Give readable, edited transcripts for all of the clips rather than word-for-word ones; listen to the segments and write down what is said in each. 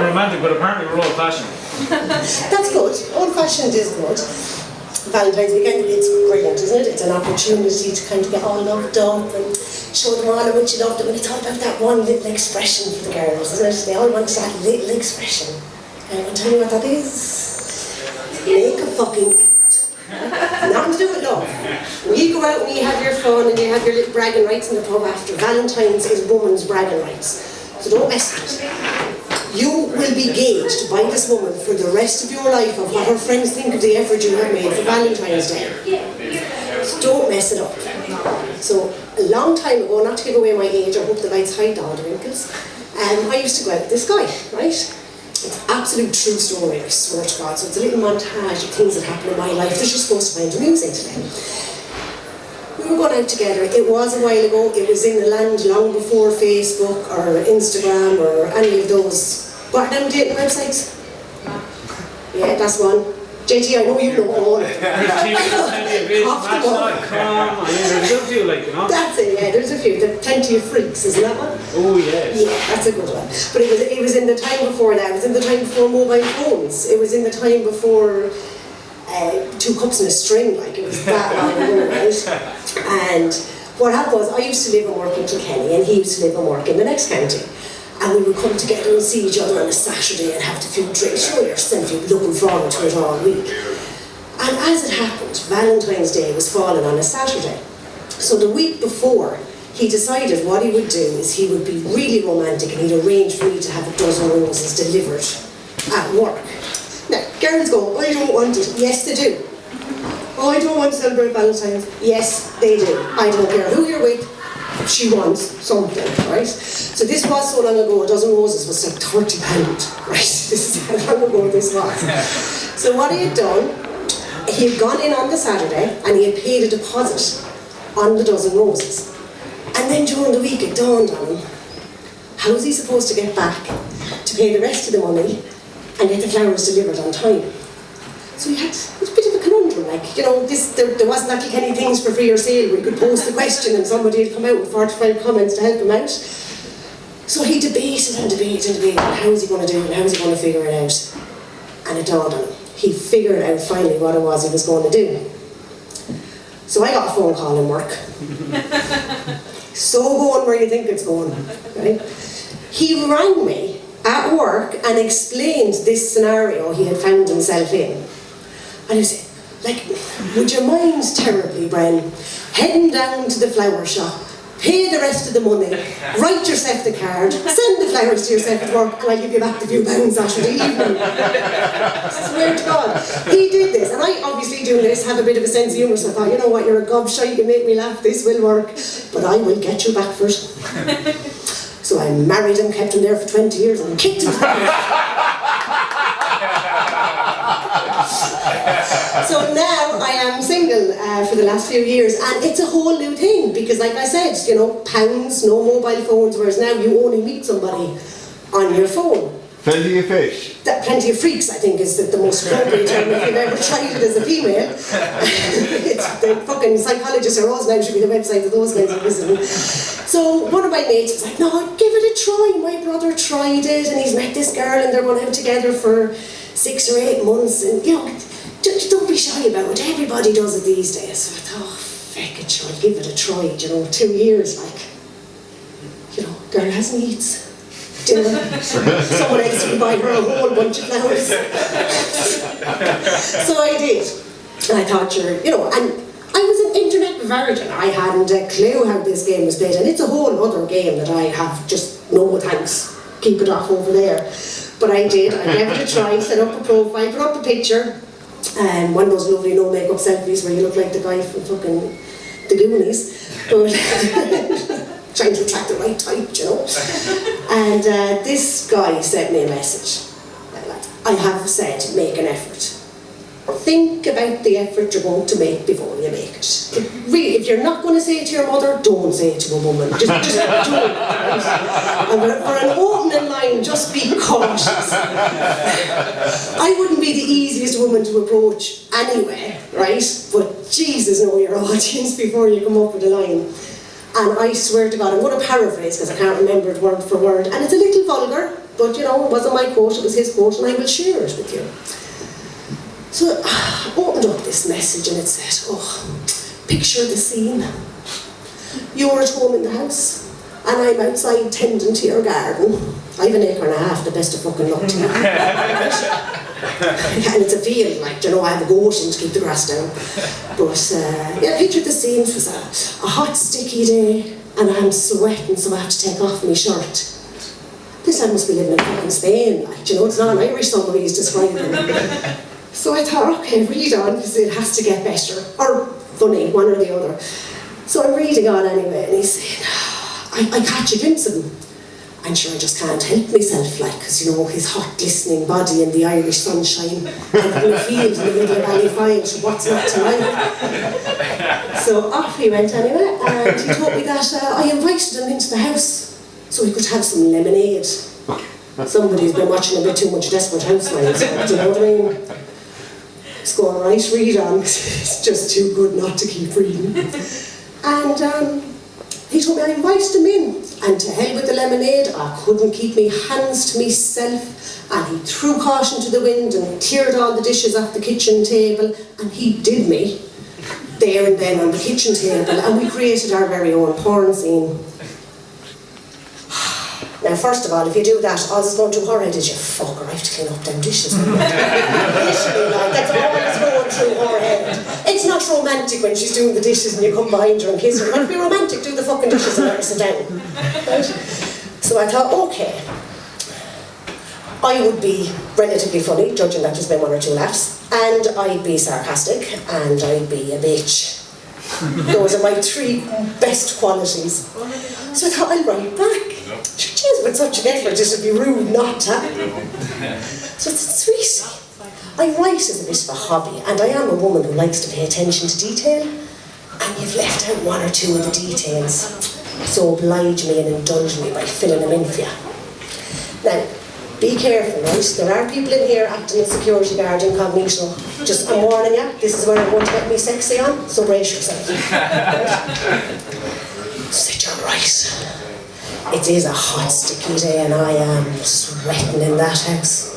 romantic, but apparently we're old-fashioned. That's good. Old-fashioned is good. Valentine's weekend, it's brilliant, isn't it? It's an opportunity to kind of get all loved up and show them all how much you love them. And it's all about that one little expression for the girls, isn't it? They all want that little expression. And I'll tell you what that is. Make a fucking effort. Nothing to do with love. When you go out and you have your fun and you have your little bragging rights in the pub after, Valentine's is woman's bragging rights. So don't mess with it. You will be gauged by this woman for the rest of your life of what her friends think of the effort you have made for Valentine's Day. So don't mess it up. So a long time ago, not to give away my age, I hope the lights hide the wrinkles, I used to go out with this guy, right? It's an absolute true story, I swear to God. So it's a little montage of things that happen in my life that you're supposed to find amusing today. We were going out together. It was a while ago. It was in the land long before Facebook or Instagram or any of those. What are them dating websites? Yeah, that's one. JT, I know you know all of them. There's a few, like, you know. That's it, yeah, there's a few. There's Plenty of Freaks, isn't that one? Oh, yes. Yeah, that's a good one. But it was in the time before that. It was in the time before mobile phones. It was in the time before 2 cups and a string, like, it was that long ago, right? And what happened was, I used to live and work in Kilkenny, and he used to live and work in the next county. And we would come together and see each other on a Saturday and have a few drinks. Sure, you're looking forward to it all week. And as it happened, Valentine's Day was falling on a Saturday. So the week before, he decided what he would do is he would be really romantic and he'd arrange for me to have a dozen roses delivered at work. Now, girls go, I don't want it. Yes, they do. Oh, I don't want to celebrate Valentine's. Yes, they do. I don't care who you're with. She wants something, right? So this was so long ago, a dozen roses was like £30, right? This is how long ago this was. So what he had done, he had gone in on the Saturday and he had paid a deposit on the dozen roses. And then during the week it dawned on him, how was he supposed to get back to pay the rest of the money and get the flowers delivered on time? So it was a bit of a conundrum, like, you know, there wasn't like any things for free or sale where you could post the question and somebody would come out with 45 comments to help him out. So he debated and debated and debated, how is he going to do it and how is he going to figure it out? And it dawned on him. He figured out finally what it was he was going to do. So I got a phone call in work. So going where you think it's going, right? He rang me at work and explained this scenario he had found himself in. And he said, like, would you mind terribly, Bren, heading down to the flower shop, pay the rest of the money, write yourself the card, send the flowers to yourself at work, and I'll give you back the few pounds Saturday evening. I swear to God. He did this, and I obviously doing this have a bit of a sense of humour, so I thought, you know what, you're a gobshite, you can make me laugh, this will work, but I will get you back first. So I married him, kept him there for 20 years, and kicked him out. So now I am single for the last few years, and it's a whole new thing because, like I said, you know, pounds, no mobile phones, whereas now you only meet somebody on your phone. Plenty of fish. Plenty of freaks, I think, is the most appropriate term if you've ever tried it as a female. It's the fucking psychologists are always now should be the website of those guys are visiting. So one of my mates was like, no, give it a try. My brother tried it and he's met this girl and they're going out together for 6 or 8 months, and you know, don't be shy about it. Everybody does it these days. So I thought, oh, feck it, sure, I'll give it a try. You know, 2 years, like, you know, girl has needs. Dinner. Someone else can buy her a whole bunch of flowers. So I did. And I thought, you know, and I was an internet virgin. I hadn't a clue how this game was played, and it's a whole other game that I have just no thanks. Keep it off over there. But I did. I gave it a try, set up a profile, put up a picture, and one of those lovely no makeup selfies where you look like the guy from fucking the Goonies. But trying to attract the right type, you know. And this guy sent me a message. I have said, make an effort. Think about the effort you're going to make before you make it. Really, if you're not going to say it to your mother, don't say it to a woman. Just don't. Right? And for an opening line, just be cautious. I wouldn't be the easiest woman to approach anyway, right? But Jesus, know your audience before you come up with a line. And I swear to God, I'm going to paraphrase because I can't remember it word for word, and it's a little vulgar, but you know, it wasn't my quote, it was his quote, and I will share it with you. So I opened up this message and it said, oh, picture the scene. You're at home in the house, and I'm outside tending to your garden. I have 1.5 acres, the best of fucking luck to you. And it's a field, like, you know, I have a goat in to keep the grass down. But, yeah, picture the scene. It was a hot, sticky day, and I'm sweating, so I have to take off my shirt. This I must be living in fucking Spain, like, you know, it's not an Irish summer he's describing. So I thought, okay, read on, because it has to get better. Or funny, one or the other. So I'm reading on anyway, and he's saying, I catch a glimpse of him. I'm sure I just can't help myself, like, because, you know, his hot, glistening body in the Irish sunshine, out in the field in the middle of Ballyfine, what's not to like? So off he went anyway, and he told me that I invited him into the house so he could have some lemonade. Somebody's been watching a bit too much Desperate Housewives, do you know what I mean? It's going right, read on, it's just too good not to keep reading. And he told me I invited him in, and to hell with the lemonade, I couldn't keep my hands to myself, and he threw caution to the wind and cleared all the dishes off the kitchen table, and he did me there and then on the kitchen table, and we created our very own porn scene. Now, first of all, if you do that, all that's going through her head is, you fucker, I have to clean up them dishes. Literally, like, that's all that's going through her head. It's not romantic when she's doing the dishes and you come behind her and kiss her. It'd be romantic, do the fucking dishes and let her sit down. Right? So I thought, okay, I would be relatively funny, judging that there's been 1 or 2 laughs, and I'd be sarcastic, and I'd be a bitch. Those are my 3 best qualities. So I thought, I'll write back. Jeez, with such an effort, it would be rude not to. So it's sweet. I write as a bit of a hobby, and I am a woman who likes to pay attention to detail, and you've left out 1 or 2 of the details. So oblige me and indulge me by filling them in for you. Now, be careful, right? There are people in here acting as security guard incognito. Just, I'm warning you, this is where I'm going to get me sexy on, so brace yourself. Right? Sit you're right. It is a hot, sticky day, and I am sweating in that house.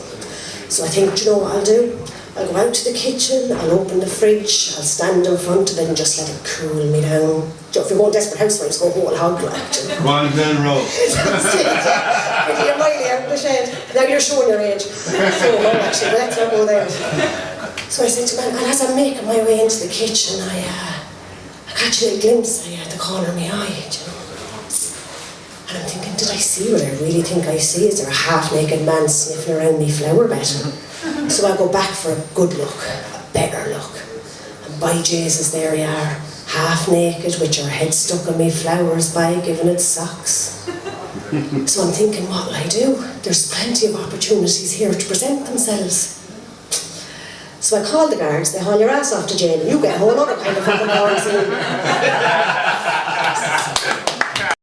So I think, do you know what I'll do? I'll go out to the kitchen, I'll open the fridge, I'll stand in front of it and just let it cool me down. So if you're going Desperate Housewives, go whole hog, like. One then roll. You're Miley out in the shed. Now you're showing your age. So no, actually, let's not go there. So I said to him, and as I'm making my way into the kitchen, I catch a little glimpse at the corner of my eye, you know. And I'm thinking, did I see what I really think I see? Is there a half-naked man sniffing around me flower bed? So I go back for a good look, a better look. And by Jesus, there you are, half-naked with your head stuck in me flowers by giving it socks. So I'm thinking, what will I do? There's plenty of opportunities here to present themselves. So I call the guards, they haul your ass off to jail, and you get a whole other kind of fucking porn scene.